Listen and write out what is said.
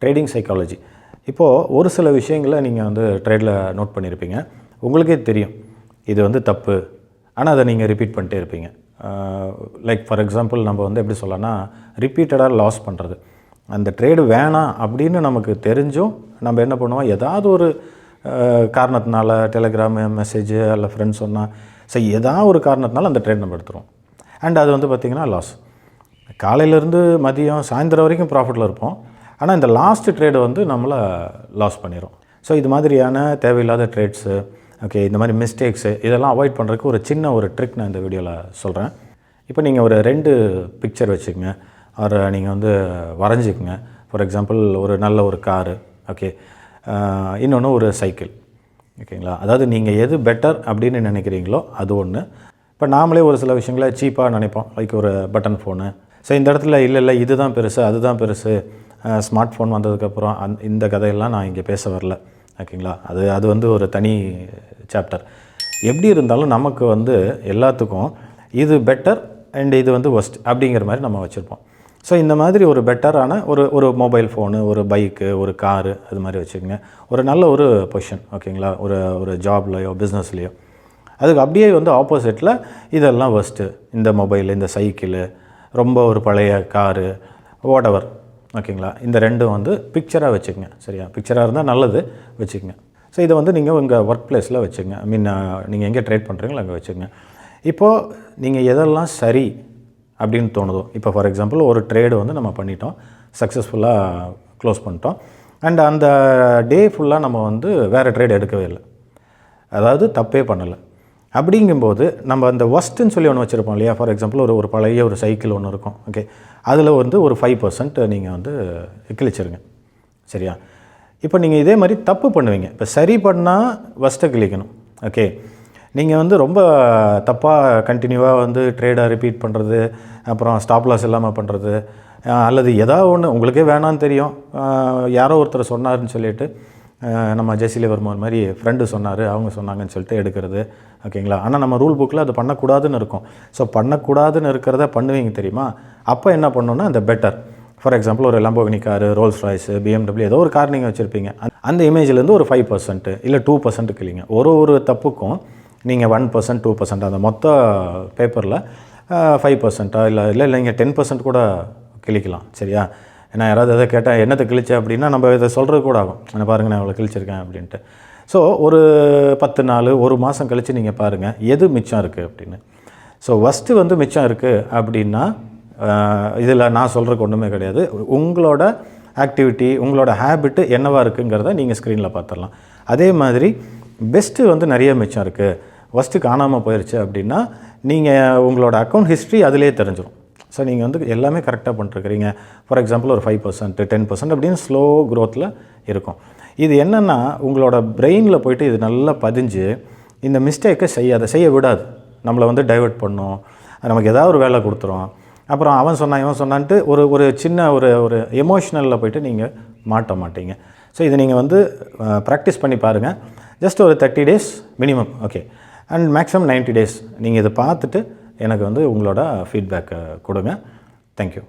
Trading psychology. இப்போது ஒரு சில விஷயங்களை நீங்கள் வந்து ட்ரேடில் நோட் பண்ணியிருப்பீங்க. உங்களுக்கே தெரியும் இது வந்து தப்பு, ஆனால் அதை நீங்கள் ரிப்பீட் பண்ணிட்டே இருப்பீங்க. லைக் ஃபார் எக்ஸாம்பிள் நம்ம வந்து எப்படி சொல்லலாம்னா, ரிப்பீட்டடாக லாஸ் பண்ணுறது. அந்த ட்ரேடு வேணாம் அப்படின்னு நமக்கு தெரிஞ்சும் நம்ம என்ன பண்ணுவோம், ஏதாவது ஒரு காரணத்தினால டெலிகிராமு மெசேஜு அல்ல ஃப்ரெண்ட்ஸ் சொன்னால் சரி ஏதாவது ஒரு காரணத்தினால அந்த ட்ரேட் நம்ம எடுத்துருவோம். அண்ட் அது வந்து பார்த்திங்கன்னா லாஸ். காலையிலேருந்து மதியம் சாயந்தரம் வரைக்கும் ப்ராஃபிட்டில் இருப்போம். ஆனால் இந்த லாஸ்ட் ட்ரேடு வந்து நம்மளை லாஸ் பண்ணிடும். ஸோ இது மாதிரியான தேவையில்லாத ட்ரேட்ஸு, ஓகே, இந்த மாதிரி மிஸ்டேக்ஸு இதெல்லாம் அவாய்ட் பண்ணுறதுக்கு ஒரு சின்ன ஒரு ட்ரிக் நான் இந்த வீடியோவில் சொல்கிறேன். இப்போ நீங்கள் ஒரு 2 பிக்சர் வச்சுக்கோங்க, ஒரு நீங்கள் வந்து வரைஞ்சிக்கோங்க. ஃபார் எக்ஸாம்பிள் ஒரு நல்ல ஒரு காரு, ஓகே, இன்னொன்று ஒரு சைக்கிள், ஓகேங்களா. அதாவது நீங்கள் எது பெட்டர் அப்படின்னு நினைக்கிறீங்களோ அது ஒன்று. இப்போ நாமளே ஒரு சில விஷயங்களை சீப்பாக நினைப்போம், லைக் ஒரு பட்டன் ஃபோனு. ஸோ இந்த இடத்துல இல்லை இதுதான் பெருசு அதுதான் பெருசு, ஸ்மார்ட் ஃபோன் வந்ததுக்கப்புறம் இந்த கதையெல்லாம் நான் இங்கே பேச வரல, ஓகேங்களா. அது வந்து ஒரு தனி சாப்டர். எப்படி இருந்தாலும் நமக்கு வந்து எல்லாத்துக்கும் இது பெட்டர் அண்ட் இது வந்து ஒஸ்ட் அப்படிங்கிற மாதிரி நம்ம வச்சுருப்போம். ஸோ இந்த மாதிரி ஒரு பெட்டரான ஒரு மொபைல் ஃபோனு, ஒரு பைக்கு, ஒரு காரு, அது மாதிரி வச்சுக்கோங்க. ஒரு நல்ல ஒரு பொசிஷன், ஓகேங்களா, ஒரு ஜாப்லையோ பிஸ்னஸ்லையோ. அதுக்கு அப்படியே வந்து ஆப்போசிட்டில் இதெல்லாம் ஒஸ்ட்டு. இந்த மொபைல், இந்த சைக்கிளு, ரொம்ப ஒரு பழைய காரு, வாட்டவர், ஓகேங்களா. இந்த 2 வந்து பிக்சராக வச்சுக்கோங்க, சரியா. பிக்சராக இருந்தால் நல்லது, வச்சுக்கோங்க. ஸோ இதை வந்து நீங்கள் உங்கள் ஒர்க் பிளேஸில் வச்சுக்கோங்க. ஐ மீன் நீங்கள் எங்கே ட்ரேட் பண்ணுறீங்களோ அங்கே வச்சுக்கோங்க. இப்போது நீங்கள் எதெல்லாம் சரி அப்படின்னு தோணுதோ, இப்போ ஃபார் எக்ஸாம்பிள் ஒரு ட்ரேடு வந்து நம்ம பண்ணிட்டோம், சக்ஸஸ்ஃபுல்லாக க்ளோஸ் பண்ணிட்டோம். அண்ட் அந்த டே ஃபுல்லாக நம்ம வந்து வேறு ட்ரேட் எடுக்கவே இல்லை, அதாவது தப்பே பண்ணலை. அப்படிங்கும்போது நம்ம அந்த ஒஸ்ட்டுன்னு சொல்லி ஒன்று வச்சுருப்போம் இல்லையா. ஃபார் எக்ஸாம்பிள் ஒரு பழைய ஒரு சைக்கிள் ஒன்று இருக்கும், ஓகே, அதில் வந்து ஒரு 5% நீங்கள் வந்து கிழிச்சிருங்க, சரியா. இப்போ நீங்கள் இதே மாதிரி தப்பு பண்ணுவீங்க. இப்போ சரி பண்ணால் ஒஸ்ட்டை கிழிக்கணும், ஓகே. நீங்கள் வந்து ரொம்ப தப்பாக கண்டினியூவாக வந்து ட்ரேடை ரிப்பீட் பண்ணுறது, அப்புறம் ஸ்டாப் லாஸ் இல்லாமல் பண்ணுறது, அல்லது ஏதாவது ஒன்று உங்களுக்கே வேணான்னு தெரியும், யாரோ ஒருத்தர் சொன்னார்னு சொல்லிட்டு நம்ம ஜெசிலி வர்மர் மாதிரி ஃப்ரெண்டு சொன்னார், அவங்க சொன்னாங்கன்னு சொல்லிட்டு எடுக்கிறது, ஓகேங்களா. ஆனால் நம்ம ரூல் புக்கில் அது பண்ணக்கூடாதுன்னு இருக்கும். ஸோ பண்ணக்கூடாதுன்னு இருக்கிறத பண்ணுவீங்க தெரியுமா. அப்போ என்ன பண்ணணுன்னா அந்த பெட்டர், ஃபார் எக்ஸாம்பிள் ஒரு Lamborghini car, Rolls Royce, BMW ஏதோ ஒரு கார் நீங்கள் வச்சுருப்பீங்க. அந்த இமேஜ்லேருந்து ஒரு 5% இல்லை 2% கிளிங்க. ஒரு தப்புக்கும் நீங்கள் 1% 2% அந்த மொத்த பேப்பரில் 5% இல்லை நீங்கள் 10% கூட கிழிக்கலாம், சரியா. ஏன்னா யாராவது எதை கேட்டால் என்னத்தை கிழிச்சேன் அப்படின்னா நம்ம இதை சொல்கிறது கூட ஆகும், நான் பாருங்கள் நான் இவ்வளோ கிழிச்சிருக்கேன் அப்படின்ட்டு. ஸோ ஒரு 10 நாள் 1 மாதம் கழித்து நீங்கள் பாருங்கள் எது மிச்சம் இருக்குது அப்படின்னு. ஸோ ஃபஸ்ட்டு வந்து மிச்சம் இருக்குது அப்படின்னா இதில் நான் சொல்கிறதுக்கு ஒன்றுமே கிடையாது. உங்களோட ஆக்டிவிட்டி, உங்களோட ஹேபிட்டு என்னவாக இருக்குங்கிறத நீங்கள் ஸ்க்ரீனில் பார்த்துடலாம். அதே மாதிரி பெஸ்ட்டு வந்து நிறைய மிச்சம் இருக்குது, ஃபஸ்ட்டு காணாமல் போயிடுச்சு அப்படின்னா நீங்கள் உங்களோட அக்கௌண்ட் ஹிஸ்ட்ரி அதிலே தெரிஞ்சிடும். ஸோ நீங்கள் வந்து எல்லாமே கரெக்டாக பண்ணிட்டுருக்கிறீங்க. ஃபார் எக்ஸாம்பிள் ஒரு 5% 10% அப்படின்னு ஸ்லோ க்ரோத்தில் இருக்கும். இது என்னென்னா உங்களோட பிரெயினில் போய்ட்டு இது நல்லா பதிஞ்சு இந்த மிஸ்டேக்கை செய்ய விடாது. நம்மளை வந்து டைவெர்ட் பண்ணும், நமக்கு ஏதாவது ஒரு வேலை கொடுத்துரும். அப்புறம் அவன் சொன்னான் இவன் சொன்னான்ட்டு ஒரு சின்ன ஒரு எமோஷ்னலில் போய்ட்டு நீங்கள் மாட்ட மாட்டீங்க. ஸோ இதை நீங்கள் வந்து ப்ராக்டிஸ் பண்ணி பாருங்கள். ஜஸ்ட் ஒரு 30 days minimum, okay, and maximum 90 days நீங்கள் இதை பார்த்துட்டு எனக்கு வந்து உங்களோட ஃபீட்பேக்கை கொடுங்க. தேங்க்யூ.